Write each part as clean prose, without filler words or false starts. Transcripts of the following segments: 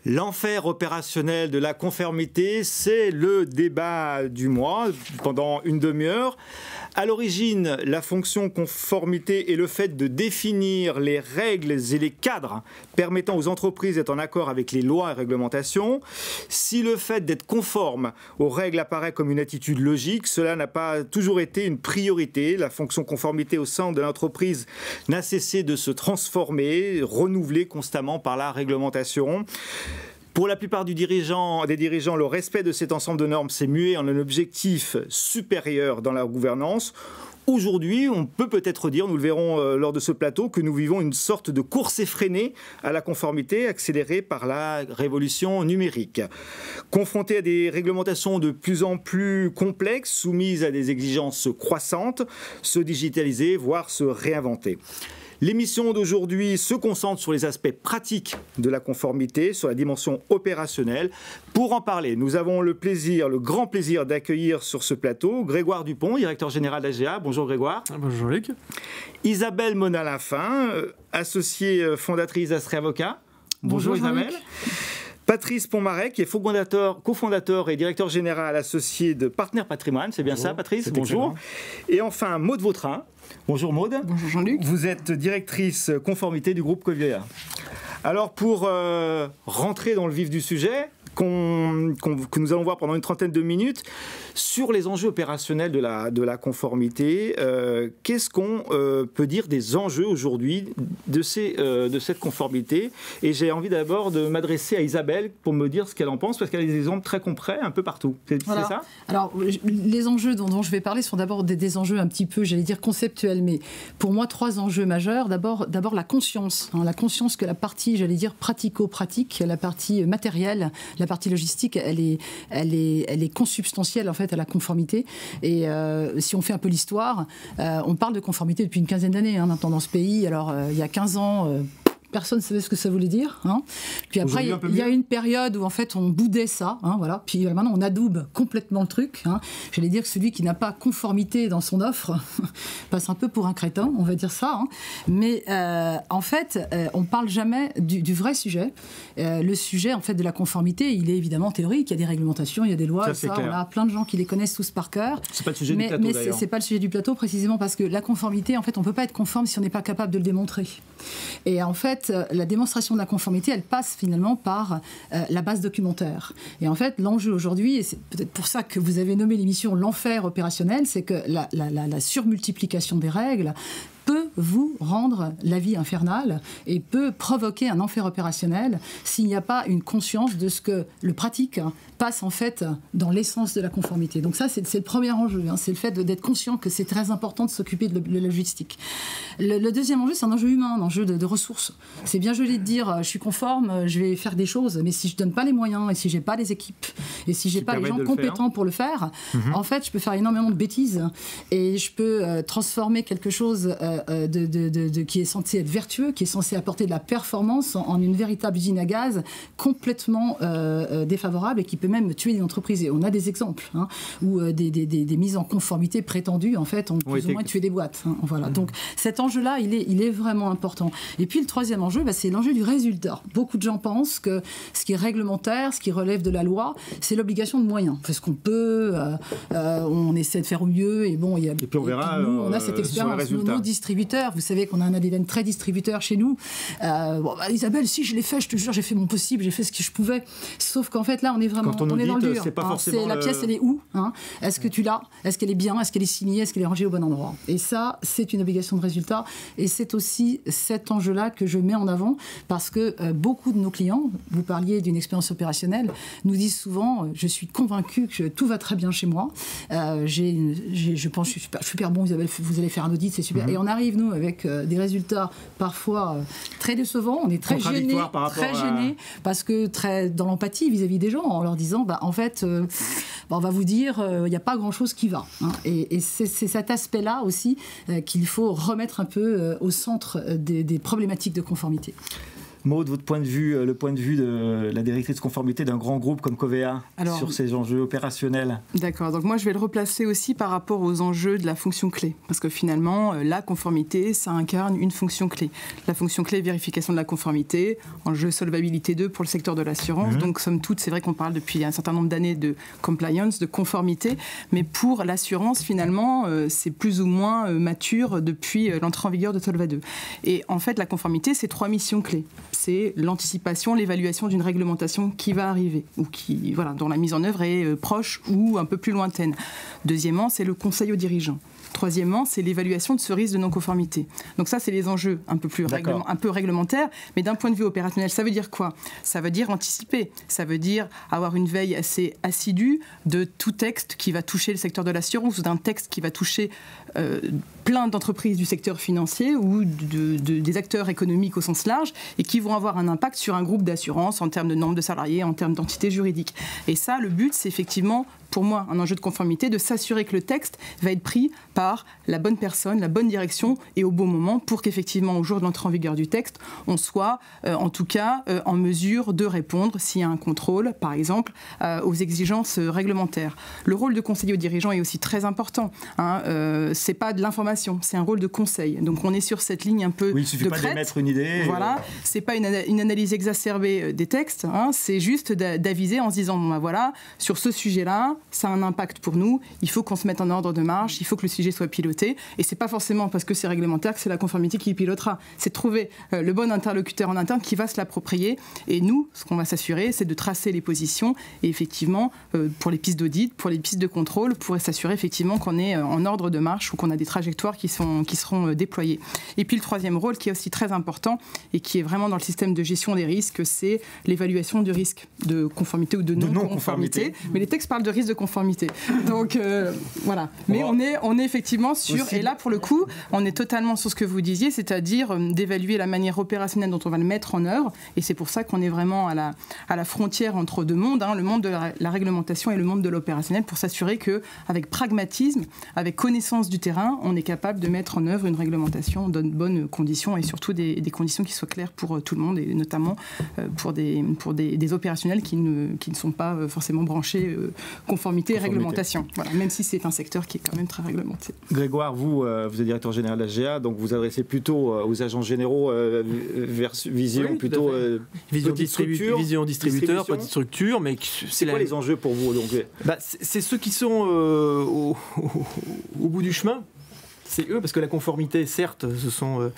L'enfer opérationnel de la conformité, c'est le débat du mois pendant une demi-heure. À l'origine, la fonction conformité est le fait de définir les règles et les cadres permettant aux entreprises d'être en accord avec les lois et réglementations. Si le fait d'être conforme aux règles apparaît comme une attitude logique, cela n'a pas toujours été une priorité. La fonction conformité au sein de l'entreprise n'a cessé de se transformer, renouvelée constamment par la réglementation. Pour la plupart des dirigeants, le respect de cet ensemble de normes s'est mué en un objectif supérieur dans la gouvernance. Aujourd'hui, on peut-être dire, nous le verrons lors de ce plateau, que nous vivons une sorte de course effrénée à la conformité accélérée par la révolution numérique. Confrontés à des réglementations de plus en plus complexes, soumises à des exigences croissantes, se digitaliser, voire se réinventer. L'émission d'aujourd'hui se concentre sur les aspects pratiques de la conformité, sur la dimension opérationnelle. Pour en parler, nous avons le grand plaisir d'accueillir sur ce plateau Grégoire Dupont, directeur général d'AGA. Bonjour Grégoire. Bonjour Luc. Isabelle Monalafin, associée fondatrice d'Astrée Avocat. Bonjour Isabelle. Patrice Pontmaret, qui est cofondateur et directeur général associé de Partenaires Patrimoine. C'est bien ça, Patrice? Bonjour. Et enfin, Maude Vautrin. Bonjour Maude. Bonjour Jean-Luc. Vous êtes directrice conformité du groupe Covéa. Alors pour rentrer dans le vif du sujet, que nous allons voir pendant une trentaine de minutes, sur les enjeux opérationnels de la conformité, qu'est-ce qu'on peut dire des enjeux aujourd'hui de cette conformité? Et j'ai envie d'abord de m'adresser à Isabelle pour me dire ce qu'elle en pense, parce qu'elle a des exemples très concrets un peu partout. C'est ça? Alors, les enjeux dont je vais parler sont d'abord des enjeux un petit peu, j'allais dire, conceptuels, mais pour moi, 3 enjeux majeurs. D'abord la conscience. La conscience que la partie, j'allais dire, pratico-pratique, la partie matérielle, la partie logistique, elle est consubstantielle en fait à la conformité. Et si on fait un peu l'histoire, on parle de conformité depuis une quinzaine d'années maintenant dans ce pays. Alors il y a 15 ans... Personne ne savait ce que ça voulait dire. Puis après, il y a une période où en fait on boudait ça. Voilà. Puis maintenant, on adoube complètement le truc. J'allais dire que celui qui n'a pas conformité dans son offre passe un peu pour un crétin, on va dire ça. Mais en fait, on ne parle jamais du vrai sujet. Le sujet en fait de la conformité, il est évidemment théorique. Il y a des réglementations, il y a des lois. On a plein de gens qui les connaissent tous par cœur. C'est pas le sujet du plateau, mais c'est pas le sujet du plateau précisément parce que la conformité, en fait, on peut pas être conforme si on n'est pas capable de le démontrer. Et en fait, la démonstration de la conformité, elle passe finalement par la base documentaire. Et en fait, l'enjeu aujourd'hui, et c'est peut-être pour ça que vous avez nommé l'émission l'enfer opérationnel, c'est que la surmultiplication des règles peut vous rendre la vie infernale et peut provoquer un enfer opérationnel s'il n'y a pas une conscience de ce que le pratique passe en fait dans l'essence de la conformité. Donc ça, c'est le premier enjeu, c'est le fait d'être conscient que c'est très important de s'occuper de la logistique. Le deuxième enjeu, c'est un enjeu humain, un enjeu de ressources. C'est bien joli de dire, je suis conforme, je vais faire des choses, mais si je ne donne pas les moyens et si je n'ai pas les équipes et si je n'ai pas les gens compétents pour le faire, en fait, je peux faire énormément de bêtises et je peux transformer quelque chose qui est censé être vertueux, qui est censé apporter de la performance en une véritable usine à gaz complètement défavorable et qui peut même tuer des entreprises. Et on a des exemples où des mises en conformité prétendues en fait ont plus ou moins tué des boîtes. Voilà. Donc cet enjeu-là, il est vraiment important. Et puis le troisième enjeu, c'est l'enjeu du résultat. Beaucoup de gens pensent que ce qui est réglementaire, ce qui relève de la loi, c'est l'obligation de moyens. On fait ce qu'on peut, on essaie de faire au mieux et bon, et puis on verra. Nous, on a cette expérience. Nos distributeurs, vous savez qu'on a un ADN très distributeur chez nous. Isabelle, si je l'ai fait, je te jure, j'ai fait mon possible, j'ai fait ce que je pouvais. Sauf qu'en fait, là, on est vraiment dans le dur. C'est pas forcément la pièce, elle est où Est-ce que tu l'as? Est-ce qu'elle est bien? Est-ce qu'elle est signée? Est-ce qu'elle est rangée au bon endroit? Et ça, c'est une obligation de résultat. Et c'est aussi cet enjeu-là que je mets en avant parce que beaucoup de nos clients, vous parliez d'une expérience opérationnelle, nous disent souvent, je suis convaincu que tout va très bien chez moi. Je pense que je suis super bon, Isabelle, vous allez faire un audit, c'est super. Et on arrive, nous, avec des résultats parfois très décevants. On est très gênés, parce que très dans l'empathie vis-à-vis des gens, en leur disant, en fait, on va vous dire, il n'y a pas grand-chose qui va. Et c'est cet aspect-là aussi qu'il faut remettre un peu au centre des problématiques de conformité. Maud, votre point de vue, le point de vue de la directrice conformité d'un grand groupe comme Covea sur ces enjeux opérationnels. D'accord, donc moi je vais le replacer aussi par rapport aux enjeux de la fonction clé, parce que finalement la conformité, ça incarne une fonction clé. La fonction clé, vérification de la conformité, enjeu solvabilité 2 pour le secteur de l'assurance, donc somme toute, c'est vrai qu'on parle depuis un certain nombre d'années de compliance, de conformité, mais pour l'assurance finalement, c'est plus ou moins mature depuis l'entrée en vigueur de Solva 2. Et en fait, la conformité, c'est 3 missions clés. C'est l'anticipation, l'évaluation d'une réglementation qui va arriver, ou qui, voilà, dont la mise en œuvre est proche ou un peu plus lointaine. Deuxièmement, c'est le conseil aux dirigeants. Troisièmement, c'est l'évaluation de ce risque de non-conformité. Donc ça, c'est les enjeux un peu réglementaires, mais d'un point de vue opérationnel, ça veut dire quoi? Ça veut dire anticiper, ça veut dire avoir une veille assez assidue de tout texte qui va toucher le secteur de l'assurance ou d'un texte qui va toucher plein d'entreprises du secteur financier ou des acteurs économiques au sens large et qui vont avoir un impact sur un groupe d'assurance en termes de nombre de salariés, en termes d'entité juridique. Et ça, le but, c'est effectivement, pour moi, un enjeu de conformité, de s'assurer que le texte va être pris par la bonne personne, la bonne direction et au bon moment pour qu'effectivement, au jour de l'entrée en vigueur du texte, on soit en tout cas en mesure de répondre, s'il y a un contrôle, par exemple, aux exigences réglementaires. Le rôle de conseiller aux dirigeants est aussi très important. C'est pas de l'information, c'est un rôle de conseil. Donc on est sur cette ligne un peu de crête. Il suffit pas d'émettre une idée. Voilà, c'est pas une analyse exacerbée des textes, c'est juste d'aviser en se disant, bon, ben voilà, sur ce sujet-là, ça a un impact pour nous, il faut qu'on se mette en ordre de marche, il faut que le sujet soit piloté, et c'est pas forcément parce que c'est réglementaire que c'est la conformité qui pilotera. C'est de trouver le bon interlocuteur en interne qui va se l'approprier, et nous, ce qu'on va s'assurer, c'est de tracer les positions, et effectivement, pour les pistes d'audit, pour les pistes de contrôle, pour s'assurer effectivement qu'on est en ordre de marche ou qu'on a des trajectoires qui seront déployées. Et puis le troisième rôle qui est aussi très important et qui est vraiment dans le système de gestion des risques, c'est l'évaluation du risque de conformité ou de non-conformité. Mais les textes parlent de risque de conformité. Donc voilà. Mais on est effectivement sur, et là pour le coup, on est totalement sur ce que vous disiez, c'est-à-dire d'évaluer la manière opérationnelle dont on va le mettre en œuvre. Et c'est pour ça qu'on est vraiment à la frontière entre deux mondes, le monde de la réglementation et le monde de l'opérationnel, pour s'assurer qu'avec pragmatisme, avec connaissance du terrain, on est capable de mettre en œuvre une réglementation dans de bonnes conditions et surtout des conditions qui soient claires pour tout le monde et notamment pour des opérationnels qui ne sont pas forcément branchés conformité et réglementation. Voilà, même si c'est un secteur qui est quand même très réglementé. Grégoire, vous êtes directeur général de la SGA, donc vous adressez plutôt aux agents généraux vision plutôt vision distributeur, petite structure, mais c'est quoi les enjeux pour vous donc? C'est ceux qui sont au bout du chemin. C'est eux, parce que la conformité, certes, ce sont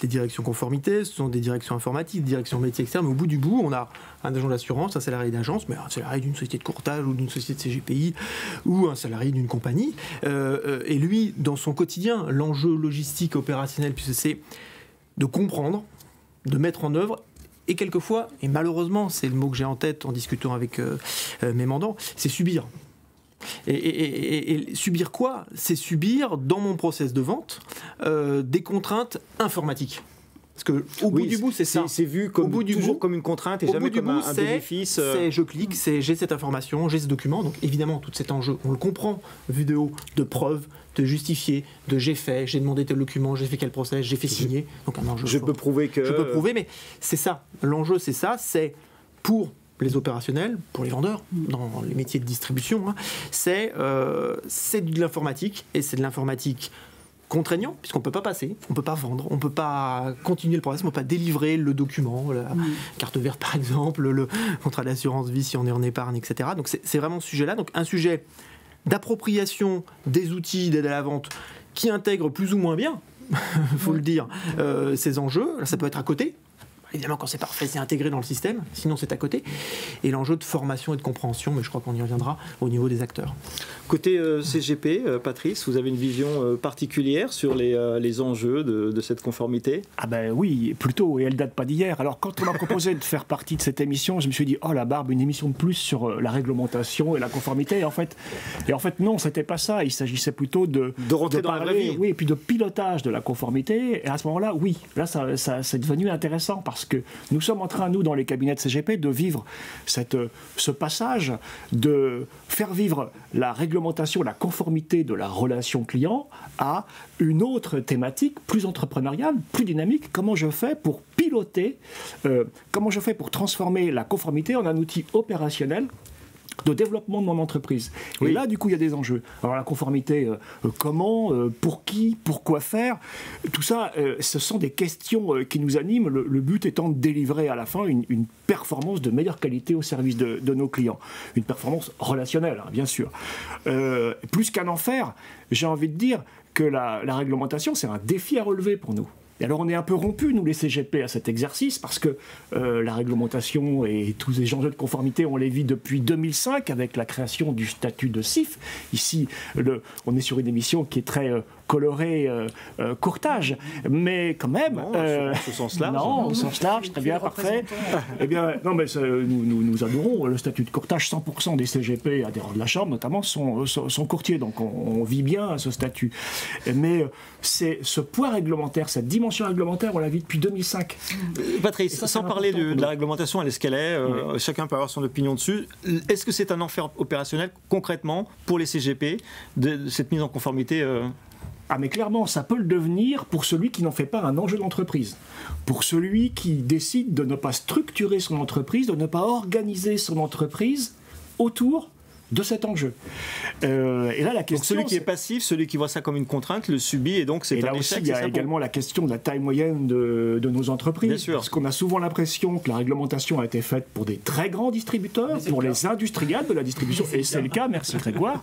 les directions conformité, ce sont des directions informatiques, des directions métiers externes, mais au bout du bout, on a un agent d'assurance, un salarié d'agence, mais un salarié d'une société de courtage ou d'une société de CGPI ou un salarié d'une compagnie. Et lui, dans son quotidien, l'enjeu logistique opérationnel, puisque c'est de comprendre, de mettre en œuvre, et quelquefois, et malheureusement, c'est le mot que j'ai en tête en discutant avec mes mandants, c'est subir. Et subir quoi? C'est subir, dans mon process de vente, des contraintes informatiques. Parce qu'au bout du bout, c'est ça. C'est vu comme, toujours comme une contrainte et jamais comme un bénéfice. Je clique, j'ai cette information, j'ai ce document. Donc évidemment, tout cet enjeu, on le comprend, vu de haut, de preuves, de justifier, de j'ai fait, j'ai demandé tel document, j'ai fait quel process, j'ai fait signer. Donc un enjeu. Je peux prouver, mais c'est ça. L'enjeu, c'est ça. C'est pour les opérationnels, pour les vendeurs, dans les métiers de distribution, c'est de l'informatique, et c'est de l'informatique contraignant, puisqu'on ne peut pas passer, on ne peut pas vendre, on ne peut pas continuer le process, on ne peut pas délivrer le document, la carte verte par exemple, le contrat d'assurance vie si on est en épargne, etc. Donc c'est vraiment ce sujet-là, donc un sujet d'appropriation des outils d'aide à la vente qui intègre plus ou moins bien, il faut le dire, ces enjeux. Là, ça peut être à côté. Évidemment, quand c'est parfait, c'est intégré dans le système, sinon c'est à côté. Et l'enjeu de formation et de compréhension, mais je crois qu'on y reviendra au niveau des acteurs. Côté CGP, Patrice, vous avez une vision particulière sur les enjeux de cette conformité? Ah ben oui, plutôt, et elle date pas d'hier. Alors quand on m'a proposé de faire partie de cette émission, je me suis dit, oh la barbe, une émission de plus sur la réglementation et la conformité. Et en fait non, c'était pas ça. Il s'agissait plutôt de rentrer dans la vraie vie. Oui, et puis de pilotage de la conformité. Et à ce moment-là, oui, là ça c'est devenu intéressant parce parce que nous sommes en train, nous, dans les cabinets de CGP, de vivre ce passage, de faire vivre la réglementation, la conformité de la relation client à une autre thématique plus entrepreneuriale, plus dynamique. Comment je fais pour piloter, comment je fais pour transformer la conformité en un outil opérationnel de développement de mon entreprise. Et là, du coup, il y a des enjeux. Alors, la conformité, comment, pour qui, pourquoi faire, tout ça, ce sont des questions qui nous animent, le but étant de délivrer à la fin une performance de meilleure qualité au service de nos clients. Une performance relationnelle, hein, bien sûr. Plus qu'un enfer, j'ai envie de dire que la réglementation, c'est un défi à relever pour nous. Et alors on est un peu rompus, nous les CGP, à cet exercice, parce que la réglementation et tous les enjeux de conformité, on les vit depuis 2005 avec la création du statut de CIF. Ici, on est sur une émission qui est très colorée courtage, mais quand même... Non, au sens large. Non, au sens large, très bien, parfait. Eh bien, non, mais nous adorons le statut de courtage. 100% des CGP adhérents de la Chambre, notamment, sont courtiers, donc on vit bien ce statut. Mais c'est ce poids réglementaire, cette dimension réglementaire, on la vit depuis 2005. Patrice, ça, sans parler de la réglementation, elle est ce qu'elle est, chacun peut avoir son opinion dessus. Est-ce que c'est un enfer opérationnel, concrètement, pour les CGP, de cette mise en conformité Ah mais clairement, ça peut le devenir pour celui qui n'en fait pas un enjeu d'entreprise. Pour celui qui décide de ne pas structurer son entreprise, de ne pas organiser son entreprise autour de cet enjeu. Et là, la question... Donc celui qui est passif, celui qui voit ça comme une contrainte, le subit, et donc c'est un échec. Et là aussi, il y a également la question de la taille moyenne de nos entreprises. Bien sûr. Parce qu'on a souvent l'impression que la réglementation a été faite pour des très grands distributeurs, pour les industriels de la distribution, et c'est le cas, merci Grégoire.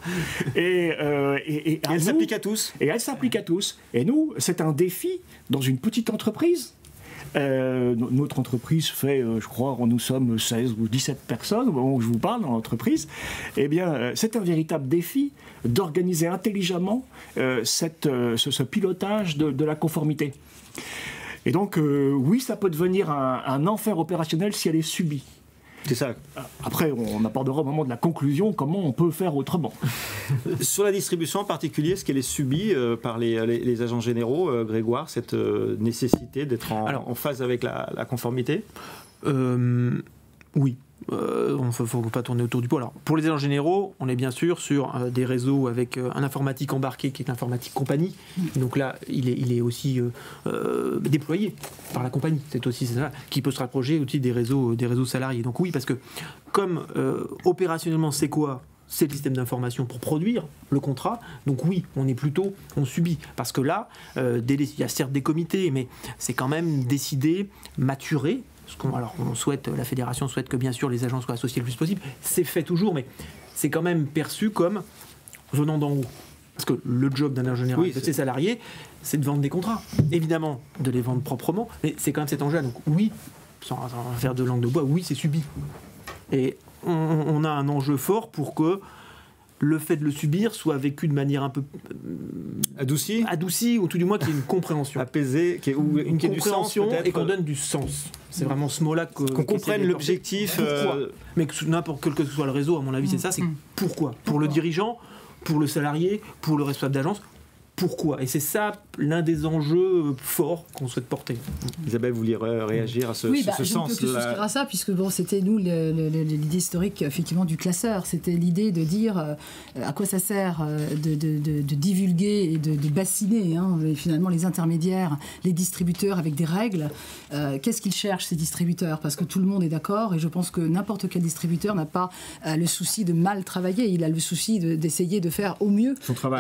Et elle s'applique à tous. Et elle s'applique à tous. Et nous, c'est un défi dans une petite entreprise. Notre entreprise fait, je crois, nous sommes 16 ou 17 personnes au moment où je vous parle dans l'entreprise. Eh bien, c'est un véritable défi d'organiser intelligemment ce pilotage de la conformité. Et donc, oui, ça peut devenir un enfer opérationnel si elle est subie. C'est ça. Après, on abordera au moment de la conclusion comment on peut faire autrement. Sur la distribution en particulier, est-ce qu'elle est subie par les agents généraux, Grégoire, cette nécessité d'être en phase avec la conformité ? Oui. Il ne faut pas tourner autour du pot. Alors, pour les agents généraux, on est bien sûr sur des réseaux avec un informatique embarqué qui est l'informatique compagnie. Donc là, il est aussi déployé par la compagnie. C'est aussi ça qui peut se rapprocher aussi des réseaux salariés. Donc oui, parce que comme opérationnellement, c'est quoi ? C'est le système d'information pour produire le contrat. Donc oui, on subit. Parce que là, il y a certes des comités, mais c'est quand même décidé, maturé. Alors, la fédération souhaite que bien sûr les agents soient associés le plus possible. C'est fait toujours, mais c'est quand même perçu comme venant d'en haut. Parce que le job d'un ingénieur général de ses salariés, c'est de vendre des contrats. Évidemment, de les vendre proprement, mais c'est quand même cet enjeu. Donc oui, sans faire de langue de bois, oui, c'est subi. Et on a un enjeu fort pour que le fait de le subir soit vécu de manière un peu adoucie, ou tout du moins qu'il y ait une compréhension. Apaisée, qu'il y ait une compréhension et qu'on donne du sens. C'est vraiment ce mot-là qu'on comprenne l'objectif. Mais que n'importe quel que soit le réseau, à mon avis, c'est ça, c'est pourquoi. Pour le dirigeant, pour le salarié, pour le responsable d'agence. Pourquoi ? Et c'est ça l'un des enjeux forts qu'on souhaite porter. Isabelle, vous vouliez réagir à ce sens-là ? Oui, je ne peux que souscrire à ça, puisque c'était nous l'idée historique effectivement du classeur. C'était l'idée de dire à quoi ça sert de divulguer et de bassiner finalement les intermédiaires, les distributeurs avec des règles. Qu'est-ce qu'ils cherchent ces distributeurs ? Parce que tout le monde est d'accord, et je pense que n'importe quel distributeur n'a pas le souci de mal travailler. Il a le souci d'essayer de faire au mieux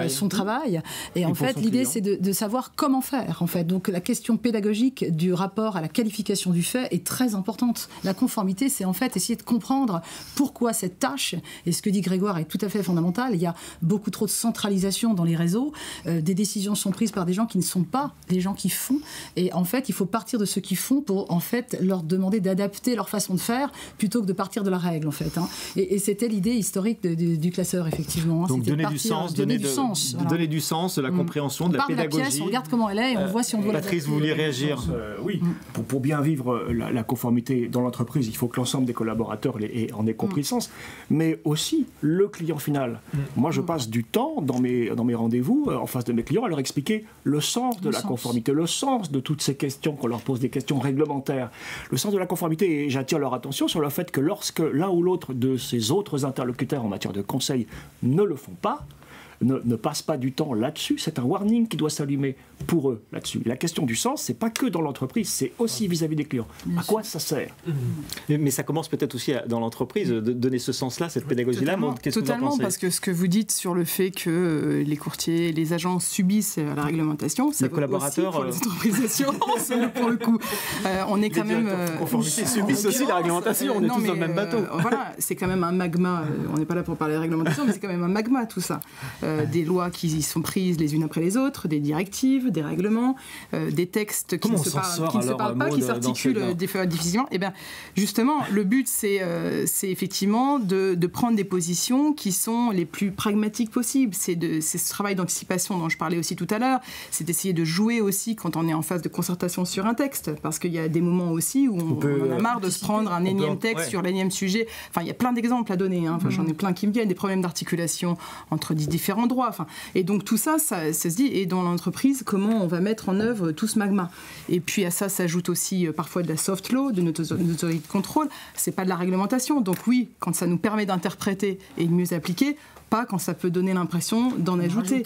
son travail. Et en fait, l'idée, c'est de savoir comment faire. En fait. Donc, la question pédagogique du rapport à la qualification du fait est très importante. La conformité, c'est en fait essayer de comprendre pourquoi cette tâche, et ce que dit Grégoire est tout à fait fondamental, il y a beaucoup trop de centralisation dans les réseaux, des décisions sont prises par des gens qui ne sont pas des gens qui font, et en fait, il faut partir de ceux qui font pour, en fait, leur demander d'adapter leur façon de faire, plutôt que de partir de la règle, en fait. Et c'était l'idée historique du classeur, effectivement. Donc, donner du sens, de la compréhension, de la pédagogie. Pièce, on regarde comment elle est et on voit si on doit Patrice, vous vouliez réagir? Oui, pour bien vivre la conformité dans l'entreprise, il faut que l'ensemble des collaborateurs en aient compris le sens, mais aussi le client final. Moi, je passe du temps dans mes rendez-vous en face de mes clients à leur expliquer le sens de la conformité, le sens de toutes ces questions, qu'on leur pose des questions réglementaires, le sens de la conformité, et j'attire leur attention sur le fait que lorsque l'un ou l'autre de ces autres interlocuteurs en matière de conseil ne le font pas, ne passe pas du temps là-dessus, c'est un warning qui doit s'allumer pour eux là-dessus. La question du sens, c'est pas que dans l'entreprise, c'est aussi vis-à-vis des clients. À quoi ça sert? Mais ça commence peut-être aussi dans l'entreprise, de donner ce sens-là, cette pédagogie-là. Totalement, parce que ce que vous dites sur le fait que les courtiers, les agences subissent la réglementation, ça les collaborateurs aussi pour les entreprises d'assurance, pour le coup. On est quand même... conformité subissent aussi la réglementation, on est tous dans le même bateau. Voilà, c'est quand même un magma, on n'est pas là pour parler de réglementation, mais c'est quand même un magma tout ça. Des lois qui y sont prises les unes après les autres, des directives, des règlements, des textes qui ne se parlent pas, qui s'articulent difficilement. Et bien, justement, le but, c'est effectivement de prendre des positions qui sont les plus pragmatiques possibles. C'est ce travail d'anticipation dont je parlais aussi tout à l'heure. C'est d'essayer de jouer aussi quand on est en phase de concertation sur un texte, parce qu'il y a des moments aussi où on en a marre de se prendre un énième texte sur l'énième sujet. Enfin, il y a plein d'exemples à donner. Enfin, j'en ai plein qui me viennent, des problèmes d'articulation entre différents droits. Enfin, et donc tout ça, ça se dit, et dans l'entreprise, comment on va mettre en œuvre tout ce magma. Et puis à ça s'ajoute aussi parfois de la soft law, de notre autorité de contrôle. C'est pas de la réglementation. Donc oui, quand ça nous permet d'interpréter et de mieux appliquer, pas quand ça peut donner l'impression d'en ajouter.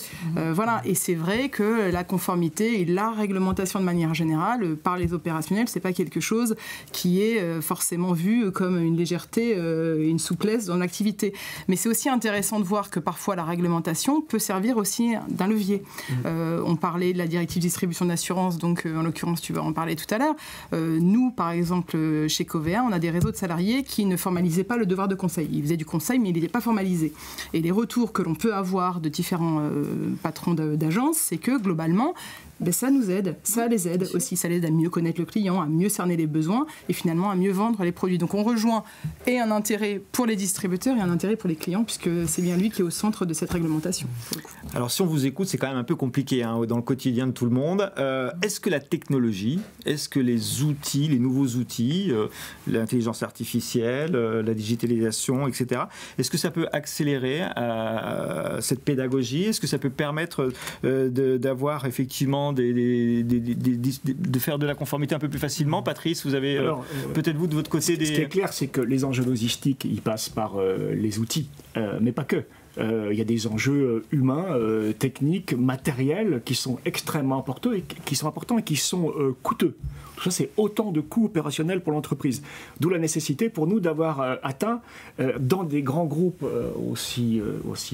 Voilà. Et c'est vrai que la conformité et la réglementation de manière générale, par les opérationnels, c'est pas quelque chose qui est forcément vu comme une légèreté, une souplesse dans l'activité. Mais c'est aussi intéressant de voir que parfois la réglementation peut servir aussi d'un levier. On parlait de la directive distribution d'assurance, donc en l'occurrence tu vas en parler tout à l'heure. Nous, par exemple, chez Covéa, on a des réseaux de salariés qui ne formalisaient pas le devoir de conseil. Ils faisaient du conseil, mais il n'était pas formalisé. Et les retours que l'on peut avoir de différents patrons d'agences, c'est que globalement, ça nous aide, ça les aide aussi, ça les aide à mieux connaître le client, à mieux cerner les besoins et finalement à mieux vendre les produits. Donc on rejoint et un intérêt pour les distributeurs et un intérêt pour les clients, puisque c'est bien lui qui est au centre de cette réglementation. Alors si on vous écoute, c'est quand même un peu compliqué dans le quotidien de tout le monde. Est-ce que la technologie, est-ce que les outils, les nouveaux outils, l'intelligence artificielle, la digitalisation, etc., est-ce que ça peut accélérer cette pédagogie? Est-ce que ça peut permettre d'avoir effectivement de faire de la conformité un peu plus facilement? Patrice, vous avez peut-être vous de votre côté Ce qui est clair, c'est que les enjeux logistiques, ils passent par les outils, mais pas que. Il y a des enjeux humains, techniques, matériels qui sont extrêmement importants et qui sont coûteux. Tout ça, c'est autant de coûts opérationnels pour l'entreprise. D'où la nécessité pour nous d'avoir atteint, dans des grands groupes aussi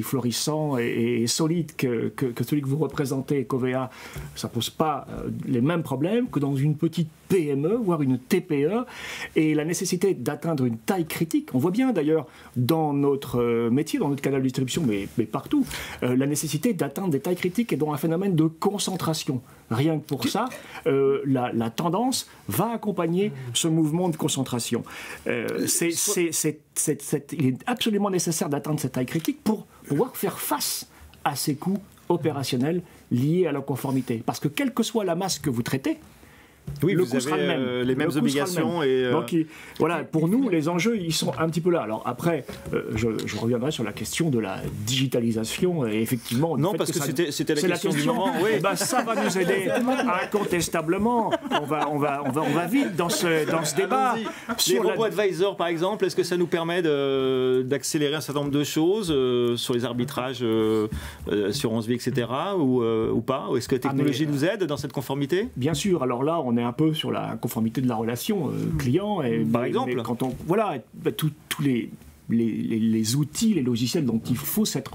florissants et solides que celui que vous représentez, Covéa, ça ne pose pas les mêmes problèmes que dans une petite PME, voire une TPE, et la nécessité d'atteindre une taille critique. On voit bien d'ailleurs dans notre métier, dans notre canal de distribution, mais partout, la nécessité d'atteindre des tailles critiques et dans un phénomène de concentration. Rien que pour ça, la tendance va accompagner ce mouvement de concentration. Il est absolument nécessaire d'atteindre cette taille critique pour pouvoir faire face à ces coûts opérationnels liés à la conformité. Parce que quelle que soit la masse que vous traitez, oui, le vous coût avez sera le même. Les mêmes obligations. Donc, voilà, pour nous, les enjeux, ils sont un petit peu là. Alors après, je reviendrai sur la question de la digitalisation. Et effectivement, non, parce que c'était la question du moment. Oui. Et ben, ça va nous aider incontestablement. On va vite dans ce débat. Les robots advisors, par exemple, est-ce que ça nous permet d'accélérer un certain nombre de choses sur les arbitrages, assurance vie, etc. ou pas? Est-ce que la technologie nous aide dans cette conformité? Bien sûr. Alors là, on est un peu sur la conformité de la relation client. Et, par exemple, quand tous les outils, les logiciels dont il faut s'être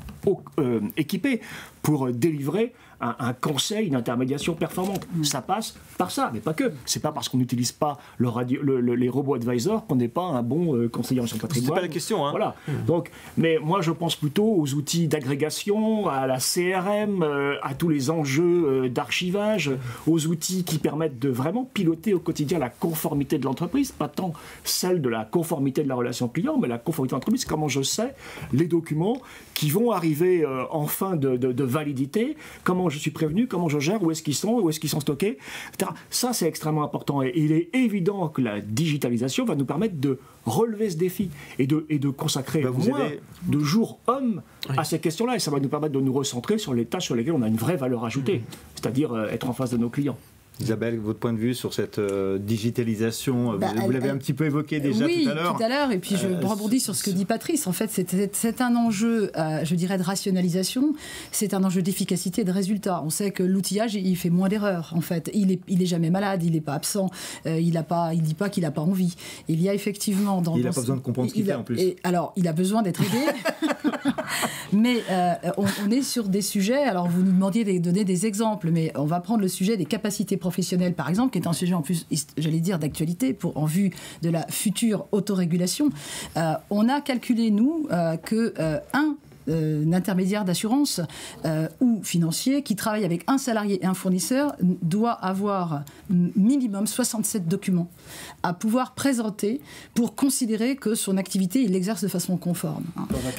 équipé pour délivrer un conseil, une intermédiation performante. Ça passe par ça, mais pas que. C'est pas parce qu'on n'utilise pas les robots advisors qu'on n'est pas un bon conseiller en gestion de patrimoine. C'est pas la question. Hein. Voilà. Donc, mais moi, je pense plutôt aux outils d'agrégation, à la CRM, à tous les enjeux d'archivage, aux outils qui permettent de vraiment piloter au quotidien la conformité de l'entreprise, pas tant celle de la conformité de la relation client, mais la conformité de l'entreprise. Comment je sais les documents qui vont arriver en fin de validité, comment je suis prévenu, comment je gère, où est-ce qu'ils sont stockés, etc. Ça, c'est extrêmement important. Et il est évident que la digitalisation va nous permettre de relever ce défi et de consacrer moins de jours hommes à ces questions-là. Et ça va nous permettre de nous recentrer sur les tâches sur lesquelles on a une vraie valeur ajoutée, c'est-à-dire être en face de nos clients. Isabelle, votre point de vue sur cette digitalisation, vous l'avez un petit peu évoqué déjà tout à l'heure. Oui, tout à l'heure, et puis je rebondis sur ce que dit Patrice. En fait, c'est un enjeu, je dirais, de rationalisation, c'est un enjeu d'efficacité et de résultat. On sait que l'outillage, il fait moins d'erreurs, en fait. Il est jamais malade, il n'est pas absent, il dit pas qu'il n'a pas envie. Il y a effectivement... Il n'a pas besoin de comprendre ce qu'il fait, en plus. Alors, il a besoin d'être aidé, mais on est sur des sujets, alors vous nous demandiez de donner des exemples, mais on va prendre le sujet des capacités professionnelle, par exemple, qui est un sujet en plus, j'allais dire, d'actualité en vue de la future autorégulation. On a calculé, nous, que un intermédiaire d'assurance ou financier qui travaille avec un salarié et un fournisseur doit avoir minimum 67 documents à pouvoir présenter pour considérer que son activité, il l'exerce de façon conforme.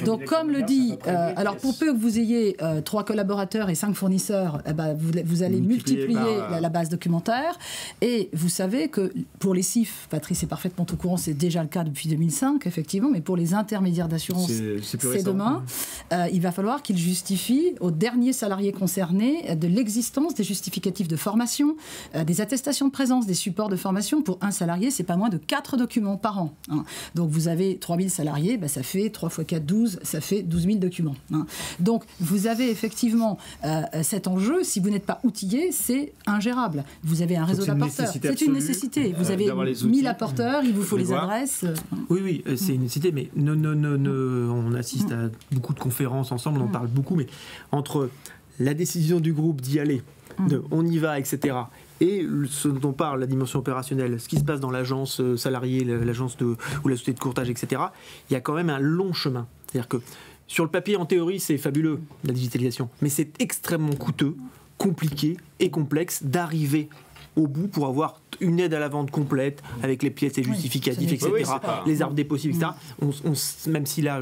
Donc, comme le dit, alors pour peu que vous ayez 3 collaborateurs et 5 fournisseurs, vous allez multiplier la base documentaire, et vous savez que pour les CIF, Patrice est parfaitement au courant, c'est déjà le cas depuis 2005, effectivement, mais pour les intermédiaires d'assurance, c'est demain. Il va falloir qu'il justifie aux derniers salariés concernés de l'existence des justificatifs de formation, des attestations de présence, des supports de formation. Pour un salarié, c'est pas moins de 4 documents par an. Donc vous avez 3000 salariés, ça fait 3 x 4, 12, ça fait 12 000 documents. Donc vous avez effectivement cet enjeu. Si vous n'êtes pas outillé, c'est ingérable. Vous avez un réseau d'apporteurs. C'est une nécessité. Vous avez 1000 apporteurs, il vous faut les adresses. Oui, c'est une nécessité, mais on assiste à beaucoup de conférences ensemble, on en parle beaucoup, mais entre la décision du groupe d'y aller, on y va, etc., et ce dont on parle, la dimension opérationnelle, ce qui se passe dans l'agence salariée, l'agence ou la société de courtage, etc., il y a quand même un long chemin. C'est-à-dire que sur le papier, en théorie, c'est fabuleux, la digitalisation, mais c'est extrêmement coûteux, compliqué et complexe d'arriver au bout pour avoir une aide à la vente complète avec les pièces et justificatifs, etc., les arbres des possibles, etc. Même si là,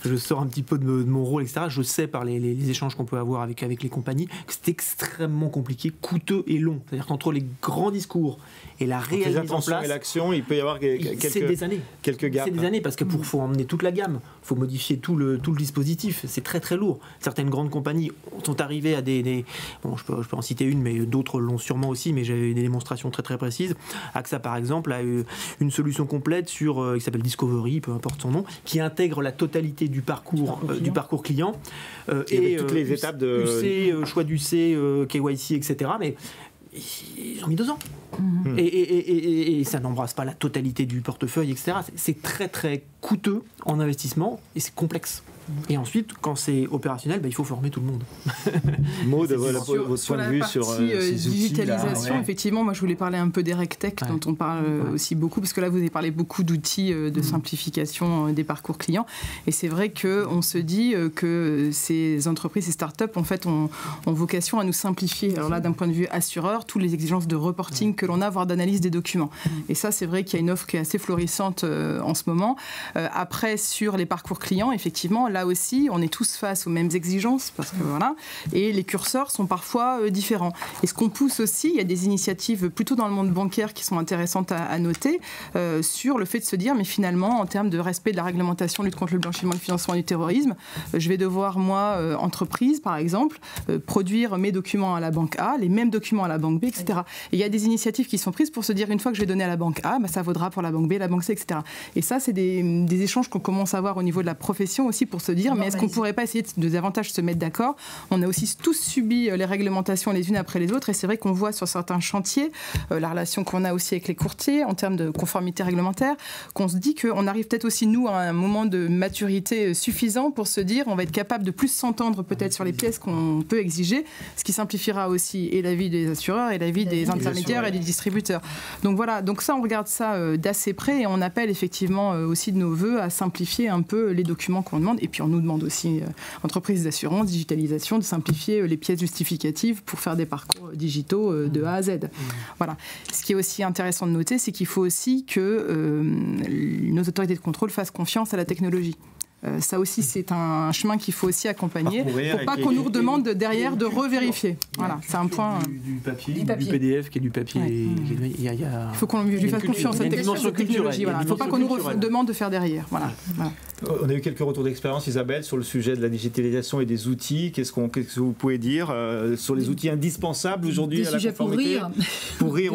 je sors un petit peu de mon rôle, etc., je sais par les échanges qu'on peut avoir avec les compagnies que c'est extrêmement compliqué, coûteux et long. C'est-à-dire qu'entre les grands discours et la réelle mise en place, et l'action, il peut y avoir des années. Quelques gaps. C'est des années, parce que faut emmener toute la gamme, il faut modifier tout le dispositif, c'est très très lourd. Certaines grandes compagnies sont arrivées à bon, je peux en citer une, mais d'autres l'ont sûrement aussi, mais j'avais des démonstrations très très précises. AXA, par exemple, a eu une solution complète qui s'appelle Discovery, peu importe son nom, qui intègre la totalité du parcours client. Et toutes les étapes de... UC, choix d'UC, KYC, etc. Mais ils ont mis 2 ans. Et ça n'embrasse pas la totalité du portefeuille, etc. C'est très très coûteux en investissement et c'est complexe. Et ensuite, quand c'est opérationnel, il faut former tout le monde. Maud, votre point de vue sur ces digitalisation, effectivement, moi je voulais parler un peu des RegTech, dont on parle aussi beaucoup, parce que là vous avez parlé beaucoup d'outils de simplification des parcours clients. Et c'est vrai qu'on se dit que ces entreprises, ces startups, en fait, ont vocation à nous simplifier. Alors là, d'un point de vue assureur, toutes les exigences de reporting que l'on a, voire d'analyse des documents. Et ça, c'est vrai qu'il y a une offre qui est assez florissante en ce moment. Après, sur les parcours clients, effectivement, là aussi, on est tous face aux mêmes exigences, parce que voilà, et les curseurs sont parfois différents. Et ce qu'on pousse aussi, il y a des initiatives plutôt dans le monde bancaire qui sont intéressantes à noter, sur le fait de se dire, mais finalement, en termes de respect de la réglementation, lutte contre le blanchiment et le financement du terrorisme, je vais devoir, moi, entreprise, par exemple, produire mes documents à la banque A, les mêmes documents à la banque B, etc. Et il y a des initiatives qui sont prises pour se dire, une fois que je vais donner à la banque A, ça vaudra pour la banque B, la banque C, etc. Et ça, c'est des échanges qu'on commence à avoir au niveau de la profession aussi, pour se dire, mais est-ce qu'on ne pourrait pas essayer de davantage se mettre d'accord ? On a aussi tous subi les réglementations les unes après les autres, et c'est vrai qu'on voit sur certains chantiers la relation qu'on a aussi avec les courtiers en termes de conformité réglementaire, qu'on se dit qu'on arrive peut-être aussi, nous, à un moment de maturité suffisant pour se dire on va être capable de plus s'entendre peut-être sur les pièces qu'on peut exiger, ce qui simplifiera aussi et la vie des assureurs et la vie des intermédiaires et des distributeurs. Donc voilà, donc ça, on regarde ça d'assez près, et on appelle effectivement aussi de nos voeux à simplifier un peu les documents qu'on demande, et puis on nous demande aussi, entreprises d'assurance, digitalisation, de simplifier les pièces justificatives pour faire des parcours digitaux de A à Z. Voilà. Ce qui est aussi intéressant de noter, c'est qu'il faut aussi que nos autorités de contrôle fassent confiance à la technologie. Ça aussi, c'est un chemin qu'il faut aussi accompagner pour pas qu'on nous redemande derrière de revérifier. Voilà, c'est un point. Du papier, du PDF qui est du papier. Il faut qu'on lui fasse confiance à cette technologie. Il ne faut pas qu'on nous demande de faire derrière. Voilà. On a eu quelques retours d'expérience, Isabelle, sur le sujet de la digitalisation et des outils. Qu'est-ce que vous pouvez dire sur les outils indispensables aujourd'hui à la conformité? Pour rire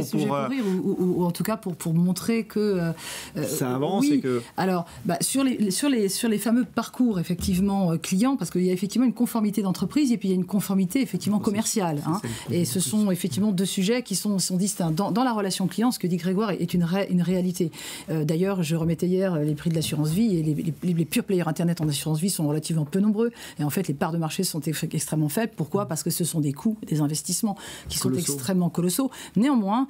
ou en tout cas pour montrer que ça avance. Oui. Et que... Alors, sur les fameux parcours effectivement clients, parce qu'il y a effectivement une conformité d'entreprise et puis il y a une conformité effectivement commerciale. Et ce sont effectivement deux sujets qui sont distincts. Dans la relation client, ce que dit Grégoire est une réalité. D'ailleurs, je remettais hier les prix de l'assurance vie et les pure players Internet en assurance vie sont relativement peu nombreux. Et en fait, les parts de marché sont extrêmement faibles. Pourquoi ? Parce que ce sont des coûts, des investissements qui sont extrêmement colossaux. Néanmoins,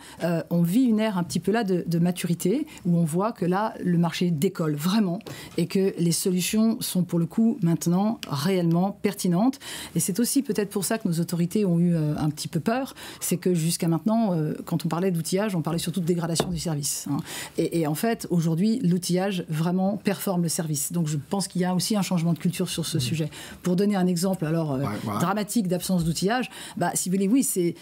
on vit une ère un petit peu là de maturité où on voit que là, le marché décolle vraiment et que les solutions sont pour le coup maintenant réellement pertinentes. Et c'est aussi peut-être pour ça que nos autorités ont eu un petit peu peur. C'est que jusqu'à maintenant, quand on parlait d'outillage, on parlait surtout de dégradation du service. Et en fait, aujourd'hui, l'outillage vraiment performe le service. Donc je pense qu'il y a aussi un changement de culture sur ce sujet. Pour donner un exemple dramatique d'absence d'outillage, si vous voulez, oui, c'est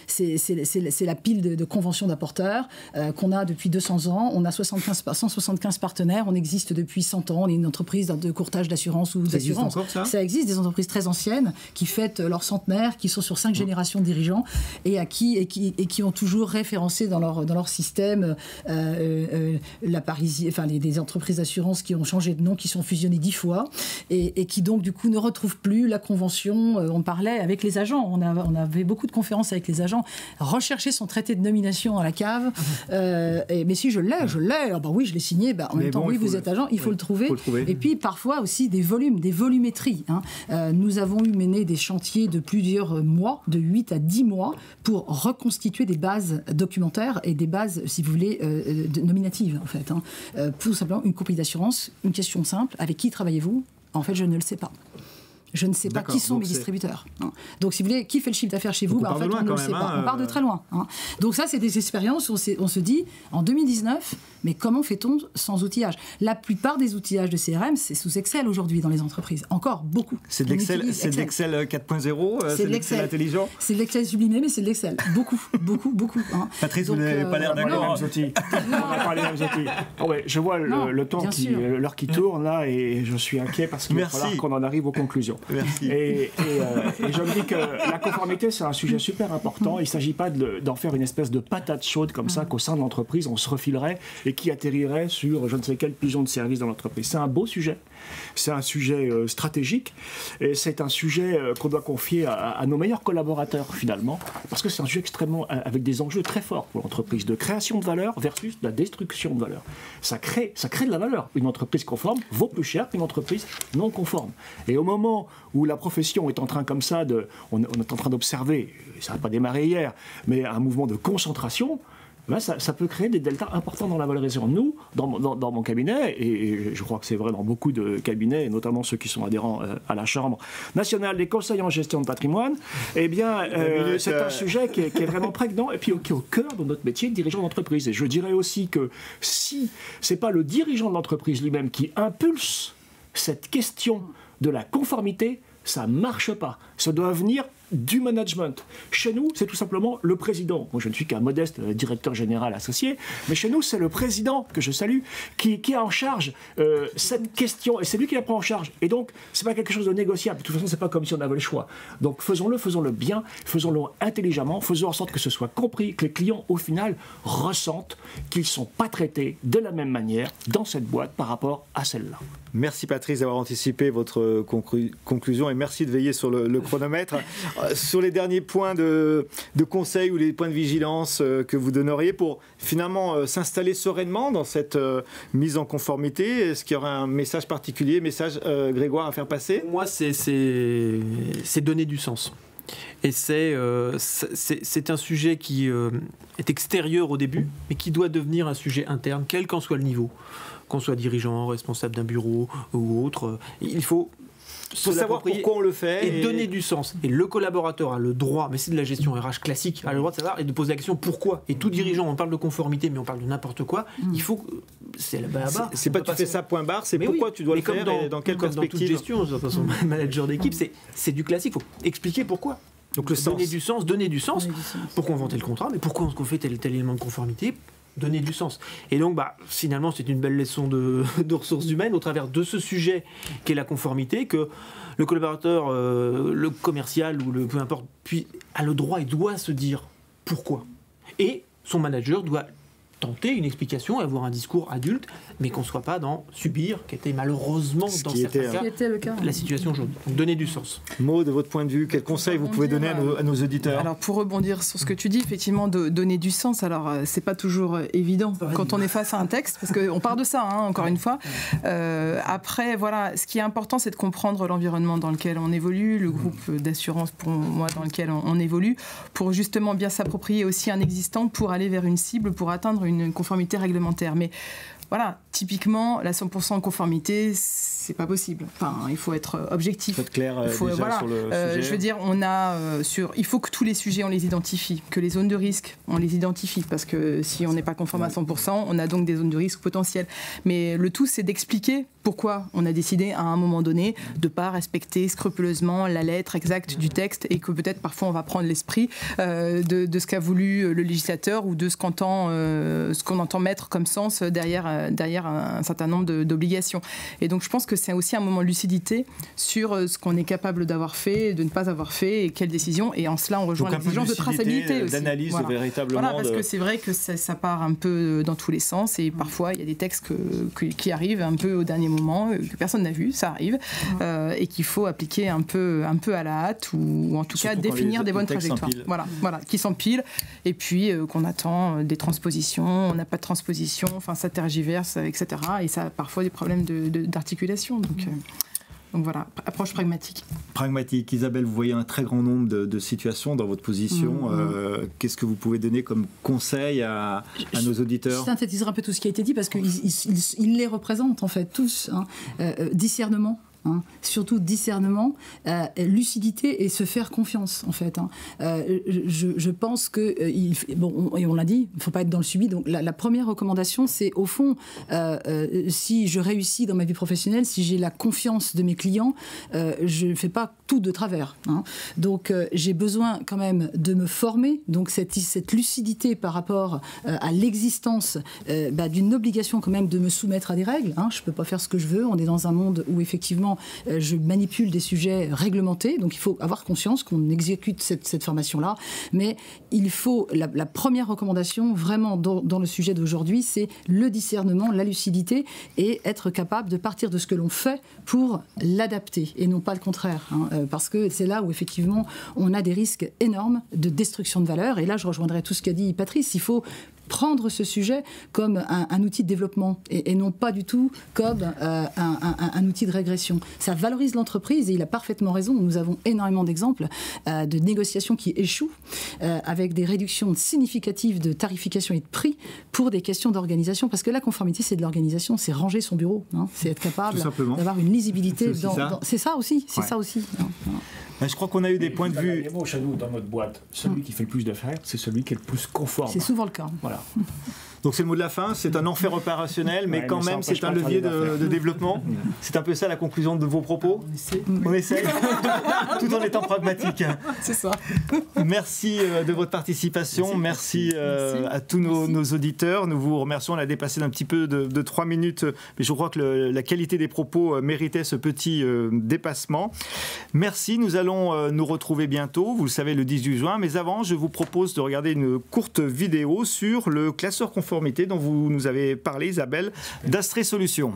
la pile de conventions d'apporteurs qu'on a depuis 200 ans. On a 175 partenaires, on existe depuis 100 ans, on est une entreprise de courtage d'assurance ou d'assurance. Ça existe, des entreprises très anciennes qui fêtent leur centenaire, qui sont sur 5 générations de dirigeants et qui ont toujours référencé dans leur système la Parisie, des entreprises d'assurance qui ont changé de nom, qui sont fusionnées 10 fois et qui donc du coup ne retrouvent plus la convention. On parlait avec les agents, on avait beaucoup de conférences avec les agents, rechercher son traité de nomination dans la cave, mais si je l'ai, oui je l'ai signé, en même temps oui vous êtes agent, il faut le trouver. Et puis parfois aussi des volumétries. Nous avons eu mené des chantiers de plusieurs mois, de 8 à 10 mois, pour reconstituer des bases documentaires et des bases, si vous voulez, nominatives en fait. Tout simplement une compagnie d'assurance, une question simple, avec qui travaillez-vous ? En fait, je ne le sais pas. Je ne sais pas qui sont mes distributeurs. Donc, si vous voulez, qui fait le chiffre d'affaires chez vous ? En fait, on ne le sait pas. On part de très loin. Donc ça, c'est des expériences où on se dit, en 2019, mais comment fait-on sans outillage ? La plupart des outillages de CRM, c'est sous Excel aujourd'hui dans les entreprises. Encore beaucoup. C'est de l'Excel 4.0 C'est de l'Excel intelligent. C'est de l'Excel sublimé, mais c'est de l'Excel. Beaucoup. Patrice, vous n'avez pas l'air d'accord. On n'a pas les mêmes outils. Je vois l'heure qui tourne là et je suis inquiet parce qu'il va falloir qu'on en arrive aux conclusions. Merci. Et je me dis que la conformité, c'est un sujet super important. Il ne s'agit pas d'en faire une espèce de patate chaude comme ça qu'au sein de l'entreprise, on se refilerait et qui atterrirait sur je ne sais quel pigeon de service dans l'entreprise. C'est un beau sujet. C'est un sujet stratégique et c'est un sujet qu'on doit confier à nos meilleurs collaborateurs finalement parce que c'est un sujet extrêmement avec des enjeux très forts pour l'entreprise de création de valeur versus de la destruction de valeur. Ça crée de la valeur. Une entreprise conforme vaut plus cher qu'une entreprise non conforme. Et au moment où la profession est en train comme ça on est en train d'observer, ça n'a pas démarré hier, mais un mouvement de concentration. Ça peut créer des deltas importants dans la valorisation. Nous, dans mon cabinet, et je crois que c'est vrai dans beaucoup de cabinets, et notamment ceux qui sont adhérents à la Chambre nationale des conseils en gestion de patrimoine, c'est un sujet qui est vraiment prégnant et puis qui est au cœur de notre métier de dirigeant d'entreprise. Et je dirais aussi que si ce n'est pas le dirigeant de l'entreprise lui-même qui impulse cette question de la conformité, ça ne marche pas. Ça doit venir du management. Chez nous, c'est tout simplement le président. Moi, je ne suis qu'un modeste directeur général associé, mais chez nous, c'est le président, que je salue, qui a en charge cette question, et c'est lui qui la prend en charge. Et donc, c'est pas quelque chose de négociable. De toute façon, c'est pas comme si on avait le choix. Donc, faisons-le bien, faisons-le intelligemment, faisons en sorte que ce soit compris, que les clients, au final, ressentent qu'ils ne sont pas traités de la même manière dans cette boîte par rapport à celle-là. Merci Patrice d'avoir anticipé votre conclusion et merci de veiller sur le chronomètre. Sur les derniers points de conseil ou les points de vigilance que vous donneriez pour finalement s'installer sereinement dans cette mise en conformité, est-ce qu'il y aurait un message particulier, Grégoire, à faire passer ? Pour moi, c'est donner du sens. Et c'est un sujet qui est extérieur au début, mais qui doit devenir un sujet interne, quel qu'en soit le niveau. Qu'on soit dirigeant, responsable d'un bureau ou autre, il faut faut savoir pourquoi on le fait. Et donner du sens. Et le collaborateur a le droit, mais c'est de la gestion RH classique, a le droit de savoir et de poser la question pourquoi. Et tout dirigeant, on parle de conformité, mais on parle de n'importe quoi, il faut... C'est la barre. C'est pas tu fais ça point barre, c'est pourquoi tu dois le faire et dans quelle perspective. Dans toute gestion, de toute façon, manager d'équipe, c'est du classique, il faut expliquer pourquoi. Donc le sens. Donner du sens. Pourquoi on vend tel contrat, mais pourquoi on fait tel élément de conformité, donner du sens. Et donc, finalement, c'est une belle leçon de ressources humaines au travers de ce sujet qu'est la conformité, que le collaborateur, le commercial ou peu importe, a le droit et doit se dire pourquoi. Et son manager doit tenter une explication et avoir un discours adulte, mais qu'on ne soit pas dans subir, qui était malheureusement dans certains cas la situation aujourd'hui. Donc donner du sens. Maud, de votre point de vue, quels conseils vous pouvez donner à nos auditeurs? Alors pour rebondir sur ce que tu dis, effectivement, donner du sens, alors c'est pas toujours évident quand on est face à un texte, parce qu'on part de ça, encore une fois. Après, voilà, ce qui est important, c'est de comprendre l'environnement dans lequel on évolue, le groupe d'assurance, pour moi, dans lequel on évolue, pour justement bien s'approprier aussi un existant, pour aller vers une cible, pour atteindre une conformité réglementaire. Mais voilà, typiquement, la 100% conformité, c'est pas possible. Enfin, il faut être objectif. Il faut être clair sur le sujet. Je veux dire, il faut que tous les sujets, on les identifie, que les zones de risque, on les identifie, parce que si on n'est pas conforme à 100%, on a donc des zones de risque potentielles. Mais le tout, c'est d'expliquer pourquoi on a décidé à un moment donné de ne pas respecter scrupuleusement la lettre exacte du texte, et que peut-être parfois on va prendre l'esprit de ce qu'a voulu le législateur ou de ce qu'on entend mettre comme sens derrière un certain nombre d'obligations. Et donc je pense que c'est aussi un moment de lucidité sur ce qu'on est capable d'avoir fait, de ne pas avoir fait, et quelles décisions. Et en cela, on rejoint l'exigence de traçabilité aussi. D'analyse véritablement. Voilà, parce que c'est vrai que ça part un peu dans tous les sens, et parfois il y a des textes qui arrivent un peu au dernier moment, que personne n'a vu, ça arrive, et qu'il faut appliquer un peu à la hâte, ou en tout cas définir des bonnes trajectoires. Voilà, qui s'empilent, et puis qu'on attend des transpositions, on n'a pas de transposition, enfin ça tergiverse, etc. Et ça a parfois des problèmes d'articulation. Donc voilà, approche pragmatique. Pragmatique. Isabelle, vous voyez un très grand nombre de situations dans votre position. Qu'est-ce que vous pouvez donner comme conseil à nos auditeurs? Je synthétiserai un peu tout ce qui a été dit, parce qu'ils les représentent en fait tous. Discernement. Surtout discernement, lucidité et se faire confiance en fait. Je pense que, et on l'a dit, il ne faut pas être dans le subit. Donc la première recommandation, c'est au fond, si je réussis dans ma vie professionnelle, si j'ai la confiance de mes clients, je ne fais pas tout de travers. Donc j'ai besoin quand même de me former. Donc cette lucidité par rapport à l'existence d'une obligation quand même de me soumettre à des règles. Je ne peux pas faire ce que je veux. On est dans un monde où effectivement je manipule des sujets réglementés, donc il faut avoir conscience qu'on exécute cette formation-là, mais il faut, la première recommandation vraiment dans le sujet d'aujourd'hui, c'est le discernement, la lucidité, et être capable de partir de ce que l'on fait pour l'adapter, et non pas le contraire, parce que c'est là où effectivement on a des risques énormes de destruction de valeur, et là je rejoindrai tout ce qu'a dit Patrice, il faut prendre ce sujet comme un outil de développement et non pas du tout comme un outil de régression. Ça valorise l'entreprise, et il a parfaitement raison. Nous avons énormément d'exemples de négociations qui échouent avec des réductions significatives de tarification et de prix pour des questions d'organisation, parce que la conformité, c'est de l'organisation, c'est ranger son bureau, c'est être capable d'avoir une lisibilité. C'est ça aussi. Je crois qu'on a eu des points de vue. Les mots chez nous, dans notre boîte, celui qui fait le plus d'affaires, c'est celui qui est le plus conforme. C'est souvent le cas. Voilà. Donc c'est le mot de la fin, c'est un enfer opérationnel, mais quand même c'est un levier de développement. C'est un peu ça la conclusion de vos propos. On essaie. Tout en étant pragmatique. C'est ça. Merci de votre participation, merci à tous nos auditeurs. Nous vous remercions, on a dépassé d'un petit peu de 3 minutes, mais je crois que la qualité des propos méritait ce petit dépassement. Merci, nous allons nous retrouver bientôt, vous le savez, le 18 juin, mais avant je vous propose de regarder une courte vidéo sur le classeur conformité dont vous nous avez parlé, Isabelle, d'Astrée Solutions.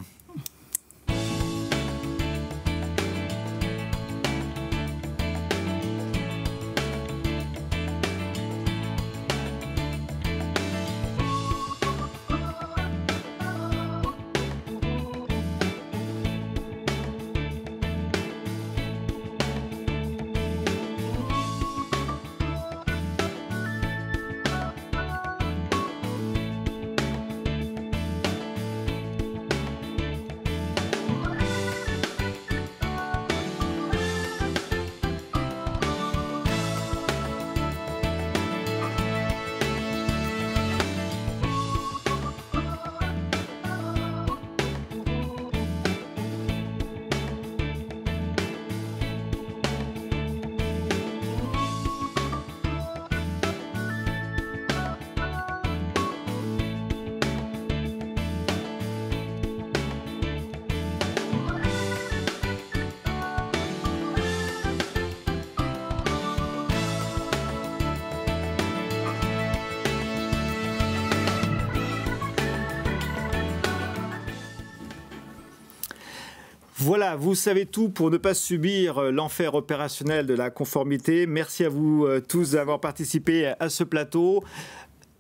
Voilà, vous savez tout pour ne pas subir l'enfer opérationnel de la conformité. Merci à vous tous d'avoir participé à ce plateau.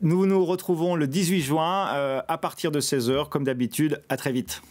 Nous nous retrouvons le 18 juin à partir de 16h, comme d'habitude. À très vite.